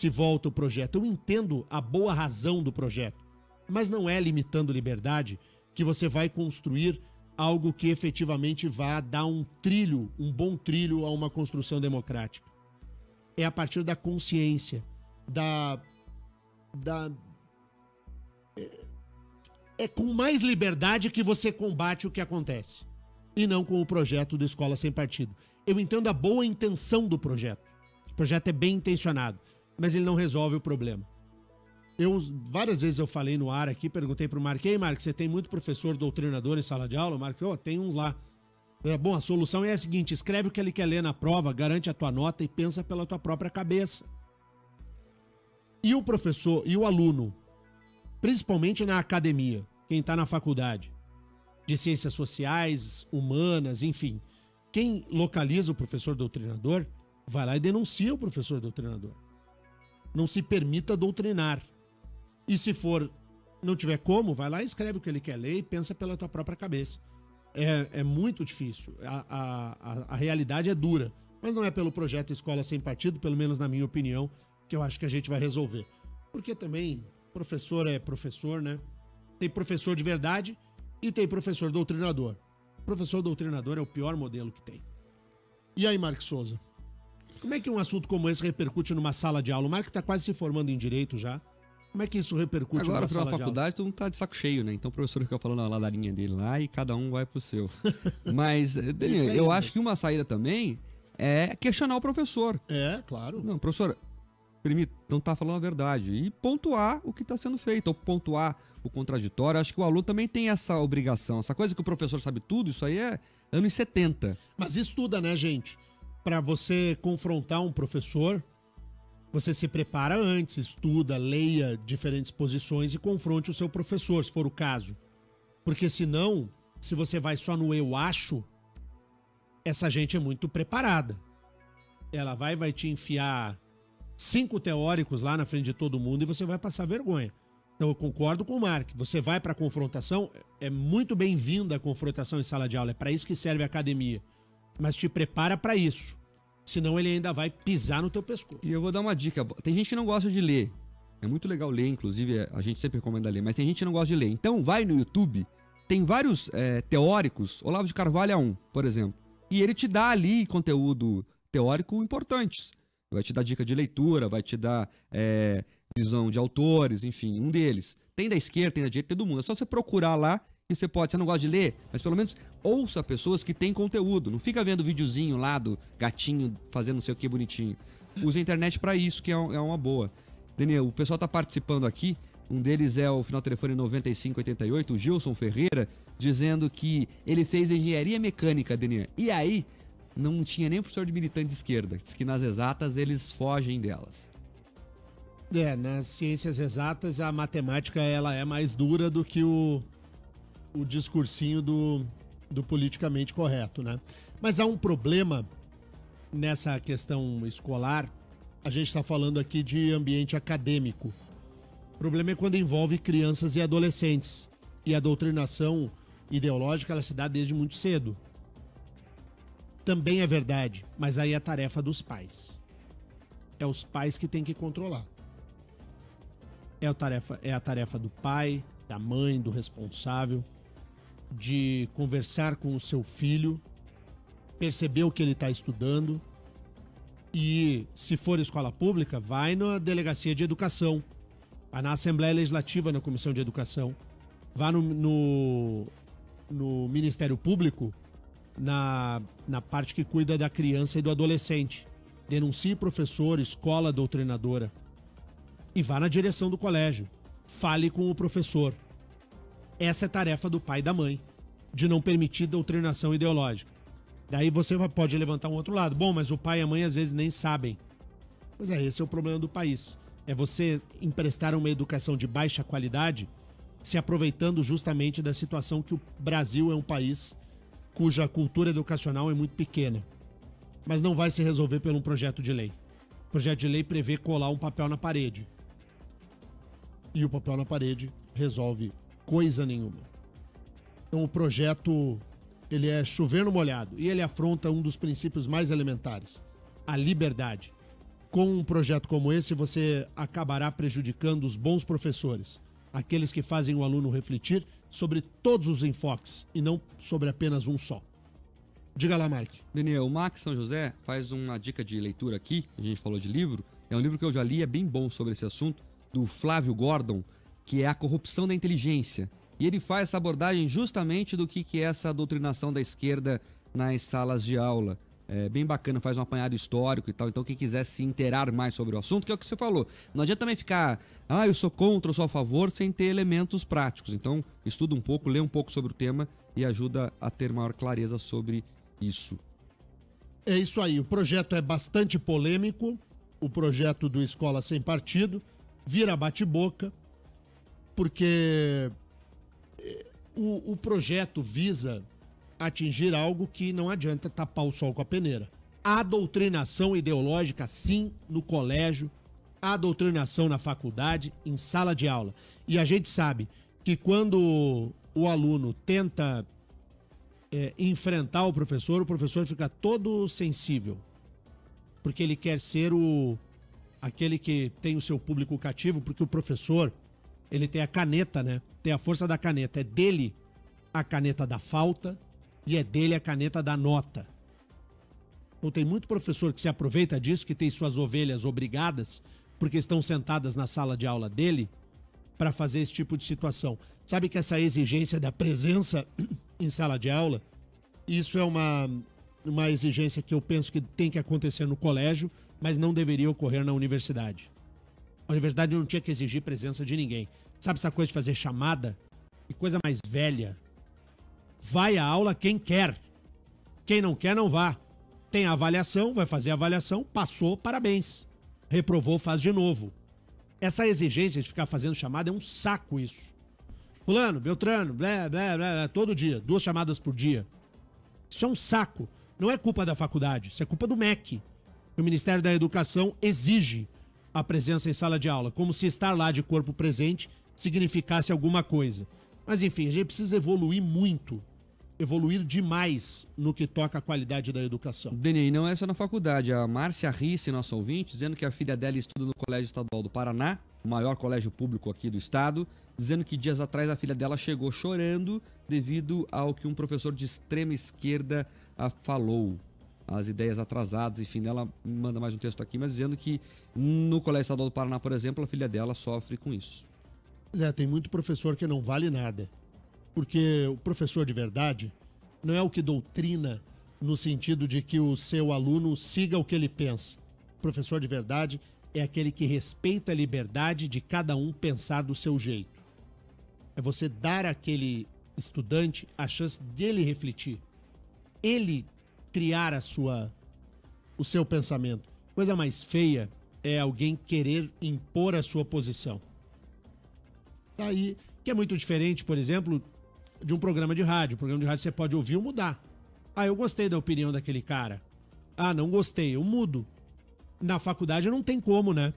volta o projeto. Eu entendo a boa razão do projeto, mas não é limitando liberdade que você vai construir algo que efetivamente vá dar um bom trilho a uma construção democrática. É a partir da consciência, é com mais liberdade que você combate o que acontece, e não com o projeto do Escola Sem Partido. Eu entendo a boa intenção do projeto. O projeto é bem intencionado, mas ele não resolve o problema. Várias vezes eu falei no ar aqui, perguntei pro Marco: ei, Marco, você tem muito professor doutrinador em sala de aula? O Marco: tem uns lá. Bom, a solução é a seguinte: escreve o que ele quer ler na prova, garante a tua nota e pensa pela tua própria cabeça. E o professor e o aluno, principalmente na academia, quem está na faculdade de ciências sociais, humanas, enfim, quem localiza o professor doutrinador, vai lá e denuncia o professor doutrinador. Não se permita doutrinar. E se não tiver como, vai lá e escreve o que ele quer ler e pensa pela tua própria cabeça. É muito difícil. A realidade é dura. Mas não é pelo projeto Escola Sem Partido, pelo menos na minha opinião, que eu acho que a gente vai resolver. Porque também professor é professor, né? Tem professor de verdade e tem professor doutrinador. Professor doutrinador é o pior modelo que tem. E aí, Marcos Souza? Como é que um assunto como esse repercute numa sala de aula? O Marcos está quase se formando em Direito já. Como é que isso repercute agora, numa sala de aula? Agora, na faculdade, todo mundo tá de saco cheio, né? Então o professor fica falando a ladarinha dele lá e cada um vai pro seu. Mas, Danilo, eu acho que uma saída também é questionar o professor. É, claro. Não, professor, não tá falando a verdade. E pontuar o que está sendo feito, ou pontuar o contraditório. Acho que o aluno também tem essa obrigação. Essa coisa que o professor sabe tudo, isso aí anos 70. Mas estuda, né, gente? Para você confrontar um professor, você se prepara antes, estuda, leia diferentes posições e confronte o seu professor, se for o caso. Porque senão, se você vai só no eu acho, essa gente é muito preparada. Ela vai te enfiar 5 teóricos lá na frente de todo mundo e você vai passar vergonha. Então eu concordo com o Mark. Você vai para a confrontação, é muito bem-vinda a confrontação em sala de aula. É para isso que serve a academia. Mas te prepara para isso. Senão ele ainda vai pisar no teu pescoço. E eu vou dar uma dica. Tem gente que não gosta de ler. É muito legal ler, inclusive a gente sempre recomenda ler. Mas tem gente que não gosta de ler. Então vai no YouTube. Tem vários teóricos. Olavo de Carvalho é um, por exemplo. E ele te dá ali conteúdo teórico importantes. Vai te dar dica de leitura, vai te dar visão de autores, enfim, um deles. Tem da esquerda, tem da direita, tem do mundo. É só você procurar lá e você não gosta de ler, mas pelo menos ouça pessoas que têm conteúdo. Não fica vendo videozinho lá do gatinho fazendo não sei o que bonitinho. Use a internet pra isso, que é uma boa. Daniel, o pessoal tá participando aqui. Um deles é o final do telefone 9588, o Gilson Ferreira, dizendo que ele fez engenharia mecânica, Daniel. E aí, não tinha nem professor de militante de esquerda. Diz que nas exatas eles fogem delas. Nas ciências exatas a matemática ela é mais dura do que o discursinho do politicamente correto, né? Mas há um problema nessa questão escolar. A gente está falando aqui de ambiente acadêmico. O problema é quando envolve crianças e adolescentes. E a doutrinação ideológica ela se dá desde muito cedo. Também é verdade, mas aí é a tarefa dos pais. É os pais que têm que controlar. É a tarefa do pai, da mãe, do responsável, de conversar com o seu filho, perceber o que ele está estudando e, se for escola pública, vai na delegacia de educação, vai na Assembleia Legislativa, na Comissão de Educação, vá no Ministério Público, na parte que cuida da criança e do adolescente. Denuncie professor, escola doutrinadora. E vá na direção do colégio. Fale com o professor. Essa é a tarefa do pai e da mãe, de não permitir doutrinação ideológica. Daí você pode levantar um outro lado. Bom, mas o pai e a mãe às vezes nem sabem. Pois é, esse é o problema do país. É você emprestar uma educação de baixa qualidade, se aproveitando justamente da situação que o Brasil é um país cuja cultura educacional é muito pequena. Mas não vai se resolver por um projeto de lei. O projeto de lei prevê colar um papel na parede. E o papel na parede resolve coisa nenhuma. Então o projeto, ele é chover no molhado e ele afronta um dos princípios mais elementares, a liberdade. Com um projeto como esse, você acabará prejudicando os bons professores, aqueles que fazem o aluno refletir sobre todos os enfoques e não sobre apenas um só. Diga lá, Mark. Daniel, o Max São José faz uma dica de leitura aqui, a gente falou de livro, é um livro que eu já li, é bem bom sobre esse assunto, do Flávio Gordon, que é A Corrupção da Inteligência. E ele faz essa abordagem justamente do que é essa doutrinação da esquerda nas salas de aula. É bem bacana, faz um apanhado histórico e tal. Então quem quiser se inteirar mais sobre o assunto, que é o que você falou. Não adianta também ficar, eu sou contra, eu sou a favor, sem ter elementos práticos. Então estuda um pouco, lê um pouco sobre o tema e ajuda a ter maior clareza sobre isso. É isso aí, o projeto é bastante polêmico, o projeto do Escola Sem Partido, vira bate-boca, porque o projeto visa atingir algo que não adianta tapar o sol com a peneira. Há doutrinação ideológica, sim, no colégio, há doutrinação na faculdade, em sala de aula. E a gente sabe que quando o aluno tenta enfrentar o professor fica todo sensível, porque ele quer ser aquele que tem o seu público cativo, porque o professor, ele tem a caneta, né? Tem a força da caneta. É dele a caneta da falta e é dele a caneta da nota. Então tem muito professor que se aproveita disso, que tem suas ovelhas obrigadas, porque estão sentadas na sala de aula dele, para fazer esse tipo de situação. Sabe que essa exigência da presença em sala de aula, isso é uma exigência que eu penso que tem que acontecer no colégio, mas não deveria ocorrer na universidade. A universidade não tinha que exigir presença de ninguém. Sabe essa coisa de fazer chamada? Que coisa mais velha. Vai à aula quem quer. Quem não quer, não vá. Tem a avaliação, vai fazer a avaliação, passou, parabéns. Reprovou, faz de novo. Essa exigência de ficar fazendo chamada é um saco isso. Fulano, Beltrano, blá, blá, blá, blá, todo dia, 2 chamadas por dia. Isso é um saco. Não é culpa da faculdade, isso é culpa do MEC. O Ministério da Educação exige a presença em sala de aula, como se estar lá de corpo presente significasse alguma coisa. Mas enfim, a gente precisa evoluir muito, evoluir demais no que toca à qualidade da educação. Deni, não é só na faculdade. A Márcia Risse, nossa ouvinte, dizendo que a filha dela estuda no Colégio Estadual do Paraná, o maior colégio público aqui do estado, dizendo que dias atrás a filha dela chegou chorando devido ao que um professor de extrema esquerda falou. As ideias atrasadas, enfim, ela manda mais um texto aqui, mas dizendo que no Colégio Estadual do Paraná, por exemplo, a filha dela sofre com isso. Tem muito professor que não vale nada. Porque o professor de verdade não é o que doutrina no sentido de que o seu aluno siga o que ele pensa. O professor de verdade é aquele que respeita a liberdade de cada um pensar do seu jeito. É você dar àquele estudante a chance dele refletir. Ele criar o seu pensamento. Coisa mais feia é alguém querer impor a sua posição. Daí, que é muito diferente, por exemplo, de um programa de rádio. O programa de rádio você pode ouvir ou mudar. Ah, eu gostei da opinião daquele cara. Ah, não gostei, eu mudo. Na faculdade não tem como, né?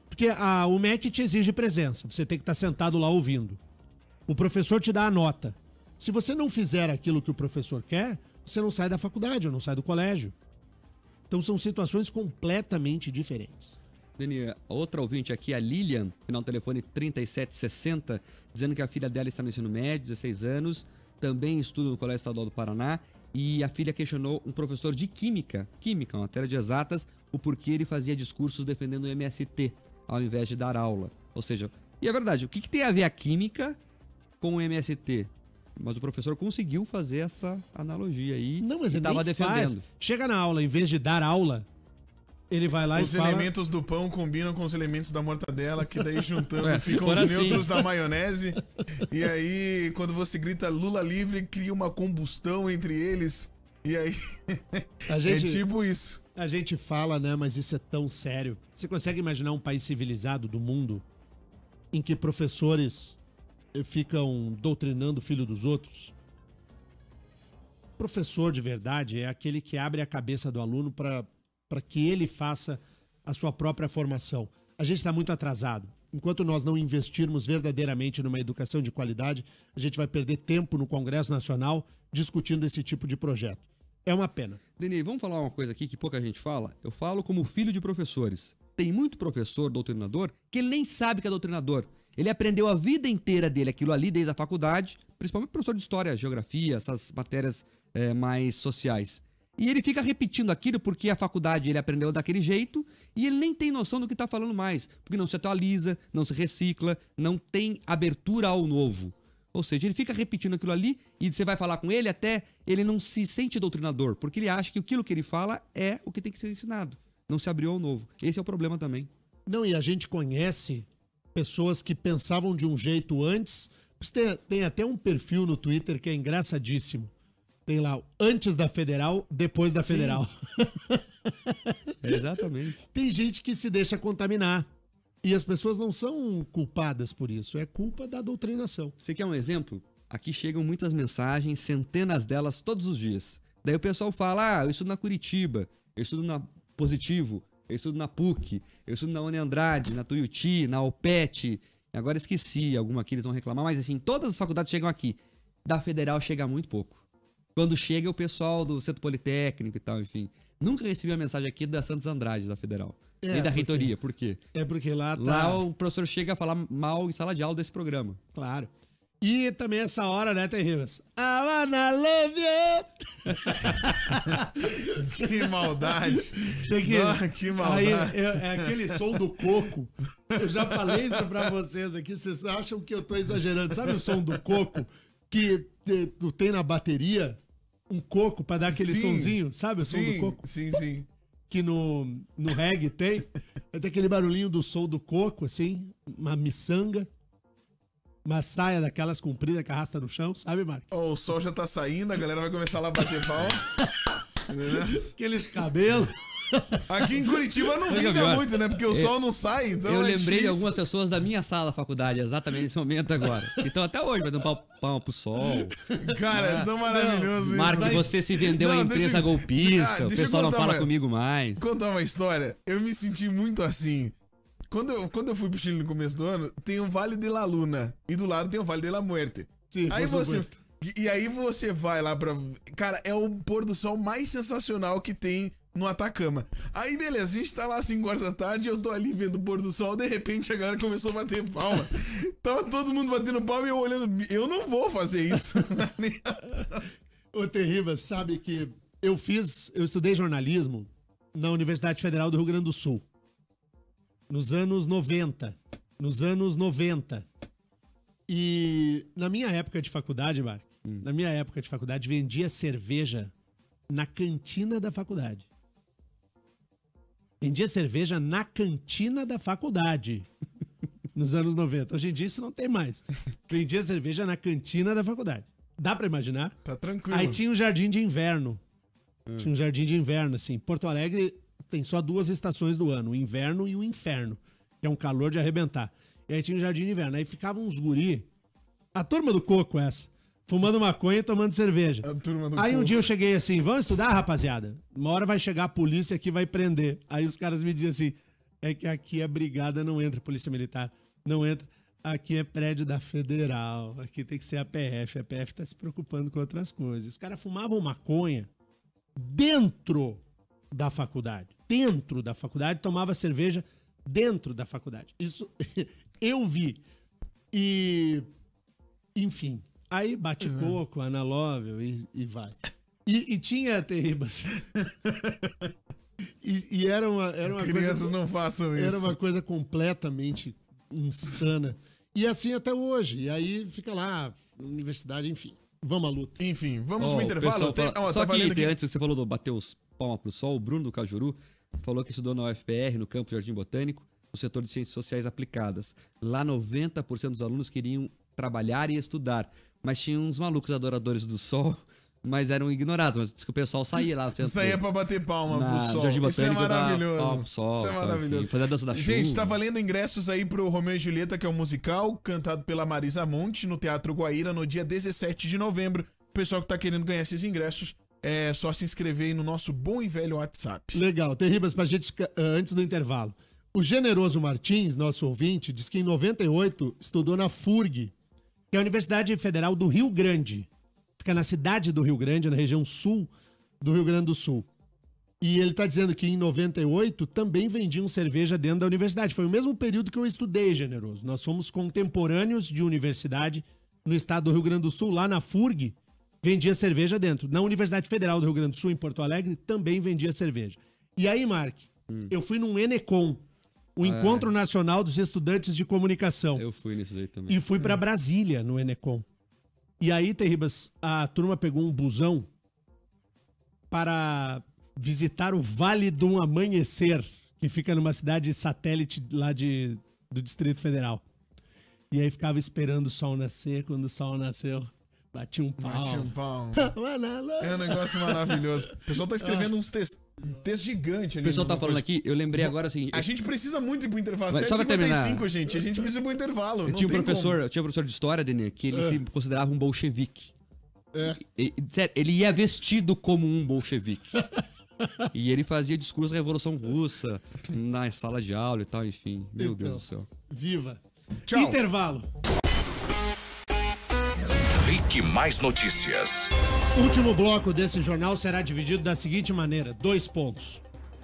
Porque o MEC te exige presença. Você tem que estar sentado lá ouvindo. O professor te dá a nota. Se você não fizer aquilo que o professor quer, você não sai da faculdade ou não sai do colégio. Então são situações completamente diferentes. Deni, outra ouvinte aqui, a Lilian, final do telefone 3760, dizendo que a filha dela está no ensino médio, 16 anos, também estuda no Colégio Estadual do Paraná, e a filha questionou um professor de química, uma matéria de exatas, o porquê ele fazia discursos defendendo o MST, ao invés de dar aula. Ou seja, e é verdade, o que tem a ver a química com o MST? Mas o professor conseguiu fazer essa analogia aí. Não, mas ele estava defendendo. Faz. Chega na aula, em vez de dar aula, ele vai lá os e fala... Os elementos do pão combinam com os elementos da mortadela, que daí juntando ficam os assim. neutros da maionese. E aí, quando você grita Lula livre, cria uma combustão entre eles. E aí, é tipo isso. A gente fala, né, mas isso é tão sério. Você consegue imaginar um país civilizado do mundo em que professores ficam doutrinando o filho dos outros? Professor de verdade é aquele que abre a cabeça do aluno para que ele faça a sua própria formação. A gente está muito atrasado. Enquanto nós não investirmos verdadeiramente numa educação de qualidade, a gente vai perder tempo no Congresso Nacional discutindo esse tipo de projeto. É uma pena. Deni, vamos falar uma coisa aqui que pouca gente fala? Eu falo como filho de professores. Tem muito professor, doutrinador, que ele nem sabe que é doutrinador. Ele aprendeu a vida inteira dele aquilo ali desde a faculdade, principalmente professor de história, geografia, essas matérias mais sociais. E ele fica repetindo aquilo porque a faculdade ele aprendeu daquele jeito e ele nem tem noção do que está falando mais, porque não se atualiza, não se recicla, não tem abertura ao novo. Ou seja, ele fica repetindo aquilo ali e você vai falar com ele até ele não se sente doutrinador, porque ele acha que aquilo que ele fala é o que tem que ser ensinado. Não se abriu ao novo. Esse é o problema também. Não, e a gente conhece pessoas que pensavam de um jeito antes. Tem até um perfil no Twitter que é engraçadíssimo. Tem lá, antes da Federal, depois da Federal. Exatamente. Tem gente que se deixa contaminar. E as pessoas não são culpadas por isso. É culpa da doutrinação. Você quer um exemplo? Aqui chegam muitas mensagens, centenas delas todos os dias. Daí o pessoal fala, eu estudo na Curitiba, eu estudo na Positivo, eu estudo na PUC, eu estudo na Uni Andrade, na Tuiuti, na Alpete. Agora esqueci alguma aqui, eles vão reclamar, mas assim, todas as faculdades chegam aqui. Da Federal chega muito pouco. Quando chega o pessoal do Centro Politécnico e tal, enfim. Nunca recebi uma mensagem aqui da Santos Andrade, da Federal. Nem da reitoria. Por quê? É porque lá Lá o professor chega a falar mal em sala de aula desse programa. Claro. E também essa hora, né, Terríveis? I wanna love you! Que maldade! Que maldade! Aí, é aquele som do coco. Eu já falei isso pra vocês aqui, vocês acham que eu tô exagerando. Sabe o som do coco que tu tem na bateria? Um coco pra dar aquele sonzinho, sabe o som do coco? Sim. Que no reggae tem aquele barulhinho do som do coco, assim, uma miçanga. Uma saia daquelas compridas que arrasta no chão, sabe, Mark? Ó, o sol já tá saindo, a galera vai começar lá a bater pau. Aqueles cabelos. Aqui em Curitiba não Fica vinga pior. muito, né? Porque o sol não sai, então Eu é lembrei de difícil. algumas pessoas da minha sala da faculdade, exatamente nesse momento agora. Então até hoje vai dar um palma pro sol. Cara, é tão maravilhoso isso. Marco, você se vendeu à Não, empresa deixa eu- golpista, o deixa eu pessoal não contar fala uma- comigo mais. Contar uma história. Eu me senti muito assim. Quando eu fui pro Chile no começo do ano, tem o Vale de la Luna. E do lado tem o Vale de la Muerte. Sim, Aí por você... supuesto. E aí você vai lá pra... Cara, é o pôr do sol mais sensacional que tem no Atacama. Aí, beleza, a gente tá lá às 5 horas da tarde, eu tô ali vendo o pôr do sol, de repente a galera começou a bater palma. Tava todo mundo batendo palma e eu olhando, eu não vou fazer isso. Ô, Terribas, sabe que eu estudei jornalismo na Universidade Federal do Rio Grande do Sul. Nos anos 90. E na minha época de faculdade, Mark, vendia cerveja na cantina da faculdade. Vendia cerveja na cantina da faculdade. Nos anos 90. Hoje em dia isso não tem mais. Vendia cerveja na cantina da faculdade. Dá pra imaginar? Tá tranquilo. Aí tinha um jardim de inverno. Tinha um jardim de inverno, assim. Porto Alegre tem só 2 estações do ano, o inverno e o inferno, que é um calor de arrebentar. E aí tinha um jardim de inverno. Aí ficavam uns guri, a turma do coco essa, fumando maconha e tomando cerveja. A turma do Aí um coco. dia eu cheguei assim, vamos estudar, rapaziada? Uma hora vai chegar a polícia aqui e vai prender. Aí os caras me diziam assim, é que aqui a brigada não entra, polícia militar, não entra. Aqui é prédio da Federal, aqui tem que ser a PF tá se preocupando com outras coisas. Os caras fumavam maconha dentro da faculdade. Dentro da faculdade, tomava cerveja dentro da faculdade. Isso eu vi. E, enfim, aí bate coco, analóvel e vai. E tinha Terribas. E era uma Crianças coisa, não façam isso. era uma coisa completamente insana. E assim até hoje. E aí fica lá, universidade, enfim. Vamos à luta. Enfim, vamos pro Ó, o intervalo. pessoal fala- Ó, Só tá valendo que aqui. antes você falou do bater os palmas pro sol, o Bruno do Cajuru falou que estudou na UFPR, no campus Jardim Botânico, no setor de Ciências Sociais Aplicadas. Lá 90% dos alunos queriam trabalhar e estudar, mas tinha uns malucos adoradores do sol, mas eram ignorados. Mas diz que o pessoal saía lá no centro. Isso aí é pra bater palma Na pro sol. Jardim Isso é Botânico, dá maravilhoso. palma pro sol, Isso é tá, maravilhoso. enfim, fazer a dança da Gente, chuva. tá valendo ingressos aí pro Romeu e Julieta, que é um musical cantado pela Marisa Monte no Teatro Guaíra no dia 17 de novembro. O pessoal que tá querendo ganhar esses ingressos, é só se inscrever aí no nosso bom e velho WhatsApp. Legal, Terribas, pra gente, antes do intervalo. O Generoso Martins, nosso ouvinte, diz que em 98 estudou na FURG, que é a Universidade Federal do Rio Grande. Fica na cidade do Rio Grande, na região sul do Rio Grande do Sul. E ele tá dizendo que em 98 também vendiam cerveja dentro da universidade. Foi o mesmo período que eu estudei, Generoso. Nós fomos contemporâneos de universidade no estado do Rio Grande do Sul, lá na FURG, vendia cerveja dentro. Na Universidade Federal do Rio Grande do Sul, em Porto Alegre, também vendia cerveja. E aí, Mark, eu fui num Enecom, o Encontro Nacional dos Estudantes de Comunicação. Eu fui nesses aí também. E fui pra Brasília, no Enecom. E aí, Terribas, a turma pegou um busão para visitar o Vale do Amanhecer, que fica numa cidade satélite lá do Distrito Federal. E aí ficava esperando o sol nascer. Quando o sol nasceu, bati um pau. Bate um pau. É um negócio maravilhoso. O pessoal tá escrevendo uns textos gigantes ali. O pessoal tá no falando coisa. aqui, eu lembrei agora assim. A gente precisa muito ir pro intervalo. Mas só pra 7h55, gente. A gente precisa ir pro intervalo. Eu Não tinha um tem professor de história, Denê, que ele se considerava um bolchevique. É. Sério, ele ia vestido como um bolchevique. E ele fazia discurso da Revolução Russa na sala de aula e tal, enfim. Meu Então. Deus do céu. Viva. Tchau. Intervalo. Rick Mais Notícias. O último bloco desse jornal será dividido da seguinte maneira: 2 pontos.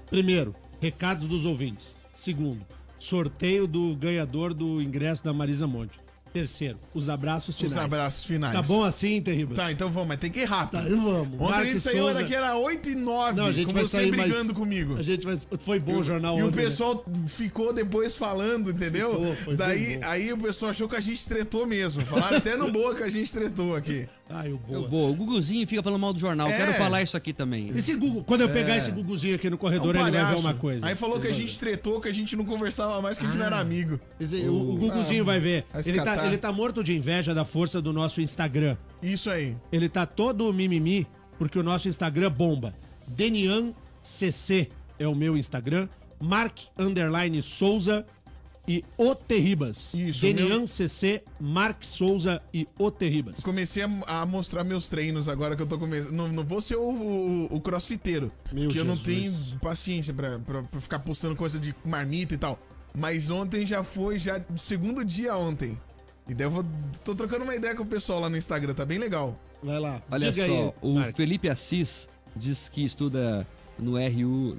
Primeiro, recados dos ouvintes. Segundo, sorteio do ganhador do ingresso da Marisa Monte. Terceiro, os abraços finais. Os abraços finais. Tá bom assim, Terribas? Tá, então vamos, mas tem que ir rápido. Tá, vamos. Ontem a Mark gente saiu Souza. daqui, era 8h09, Não, a gente com vai você sair brigando mais... comigo. A gente vai... Foi bom o jornal E ontem, o né? pessoal ficou depois falando, entendeu? Foi bem bom. Aí o pessoal achou que a gente tretou mesmo. Falaram até no boa que a gente tretou aqui. Ai, o Eu boa. vou. O Guguzinho fica falando mal do jornal. É. Quero falar isso aqui também. Esse Gugu, quando eu pegar esse Guguzinho aqui no corredor, ele vai ver palhaço. uma coisa. Aí falou que a Ele vai gente tretou, que a gente não conversava mais, que a gente não era amigo. ver. O Guguzinho vai ver. vai se Ele catar. tá morto de inveja da força do nosso Instagram. Isso aí. Ele tá todo mimimi, porque o nosso Instagram bomba. DenianCC é o meu Instagram. Mark_Souza e O Terribas. Isso, DenianCC, Mark Souza e O Terribas. Comecei a mostrar meus treinos agora que eu tô começando. Não vou ser o crossfiteiro. Meu porque eu não Jesus. tenho paciência pra ficar postando coisa de marmita e tal. Mas ontem já foi, segundo dia ontem. E daí tô trocando uma ideia com o pessoal lá no Instagram, tá bem legal. Vai lá. Olha diga só, aí, o Mark. Felipe Assis diz que estuda no RU,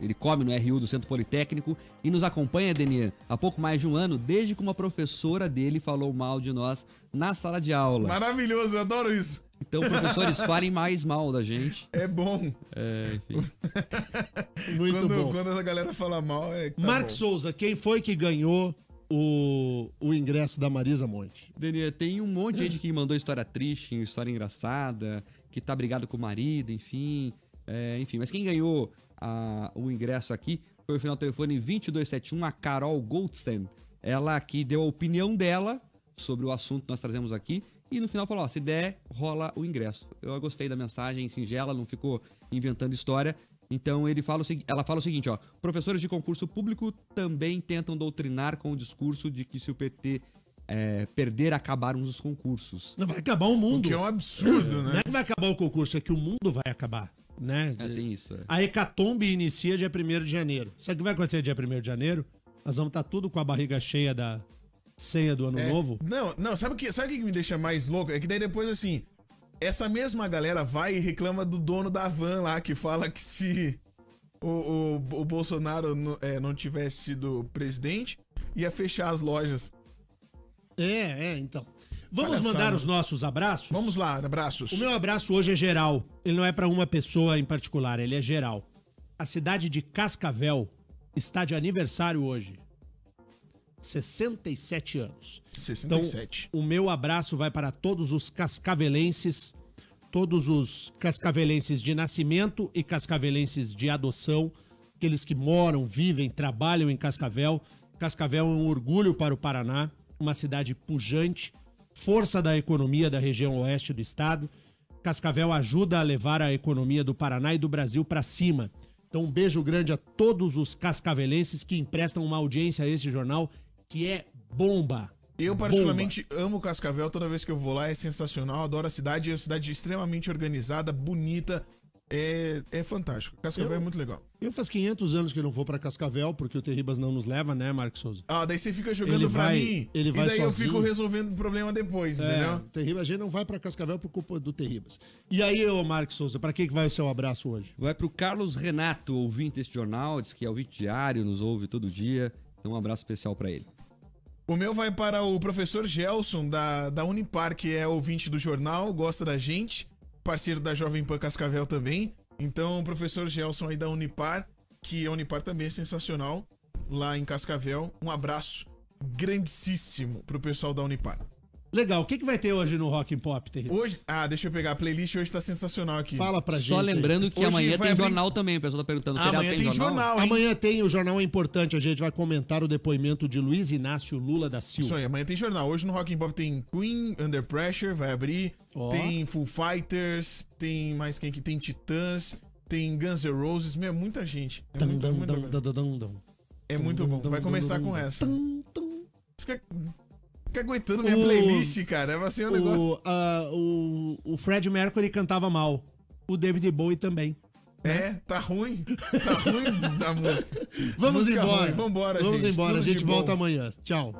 ele come no RU do Centro Politécnico e nos acompanha, Denian, há pouco mais de um ano, desde que uma professora dele falou mal de nós na sala de aula. Maravilhoso, eu adoro isso. Então, professores, falem mais mal da gente. É bom. Enfim. Muito bom. Quando essa galera fala mal, é que tá Mark bom. Souza, quem foi que ganhou o ingresso da Marisa Monte? Denian, tem um monte de gente que mandou história triste, história engraçada, que tá brigado com o marido, enfim. Enfim, mas quem ganhou o ingresso aqui foi o final do telefone 2271, a Carol Goldstein. Ela aqui deu a opinião dela sobre o assunto que nós trazemos aqui e no final falou, ó, se der, rola o ingresso. Eu gostei da mensagem singela, não ficou inventando história. Então ela fala o seguinte, ó, professores de concurso público também tentam doutrinar com o discurso de que se o PT perder, acabaram os concursos. Não vai acabar o mundo. O que é um absurdo, Não né? é que vai acabar o concurso, é que o mundo vai acabar, né? Tem isso. A hecatombe inicia dia 1º de janeiro. Sabe o que vai acontecer dia 1º de janeiro? Nós vamos estar tudo com a barriga cheia da ceia do ano novo. Não, sabe o que me deixa mais louco? É que daí depois, assim, essa mesma galera vai e reclama do dono da van lá, que fala que se o Bolsonaro não tivesse sido presidente, ia fechar as lojas. Então. Vamos Palhaçada. mandar os nossos abraços? Vamos lá, abraços. O meu abraço hoje é geral. Ele não é pra uma pessoa em particular, ele é geral. A cidade de Cascavel está de aniversário hoje. 67 anos. 67. Então, o meu abraço vai para todos os cascavelenses de nascimento e cascavelenses de adoção, aqueles que moram, vivem, trabalham em Cascavel. Cascavel é um orgulho para o Paraná, uma cidade pujante, força da economia da região oeste do estado. Cascavel ajuda a levar a economia do Paraná e do Brasil para cima. Então, um beijo grande a todos os cascavelenses que emprestam uma audiência a esse jornal, que é bomba. Eu, particularmente, amo Cascavel. Toda vez que eu vou lá é sensacional. Adoro a cidade. É uma cidade extremamente organizada, bonita. É fantástico. Cascavel é muito legal. Eu faz 500 anos que não vou pra Cascavel, porque o Terribas não nos leva, né, Marcos Souza? Daí você fica jogando Ele pra vai- mim. ele vai e daí sozinho. eu fico resolvendo o problema depois, entendeu? Terribas, a gente não vai pra Cascavel por culpa do Terribas. E aí, ô Marcos Souza, pra que vai o seu abraço hoje? Vai pro Carlos Renato, ouvinte deste jornal, diz que é ouvinte diário, nos ouve todo dia. Então um abraço especial pra ele. O meu vai para o professor Gelson, da Unipar, que é ouvinte do jornal, gosta da gente, parceiro da Jovem Pan Cascavel também. Então, o professor Gelson aí da Unipar, que a Unipar também é sensacional, lá em Cascavel. Um abraço grandíssimo pro pessoal da Unipar. Legal, o que vai ter hoje no Rock and Pop, Terribas? Hoje, deixa eu pegar a playlist, hoje tá sensacional aqui. Fala pra gente. Só lembrando que Hoje amanhã vai tem abrir- jornal também, o pessoal tá perguntando. feriado Amanhã tem jornal, hein? Amanhã tem o jornal, é importante, a gente vai comentar o depoimento de Luiz Inácio Lula da Silva. Isso aí, amanhã tem jornal. Hoje no Rock and Pop tem Queen, Under Pressure, vai abrir. Ó. Tem Foo Fighters, tem mais quem aqui? Tem Titãs, tem Guns N' Roses. Meu, é muita gente. É muito bom. É muito bom. Vai começar com essa. Você fica aguentando minha playlist, cara. Vai ser um negócio. O Fred Mercury cantava mal. O David Bowie também. Tá ruim. Tá ruim da música. Vamos Música embora. ruim. Vambora, Vamos gente. embora. Tudo A de gente bom. volta amanhã. Tchau.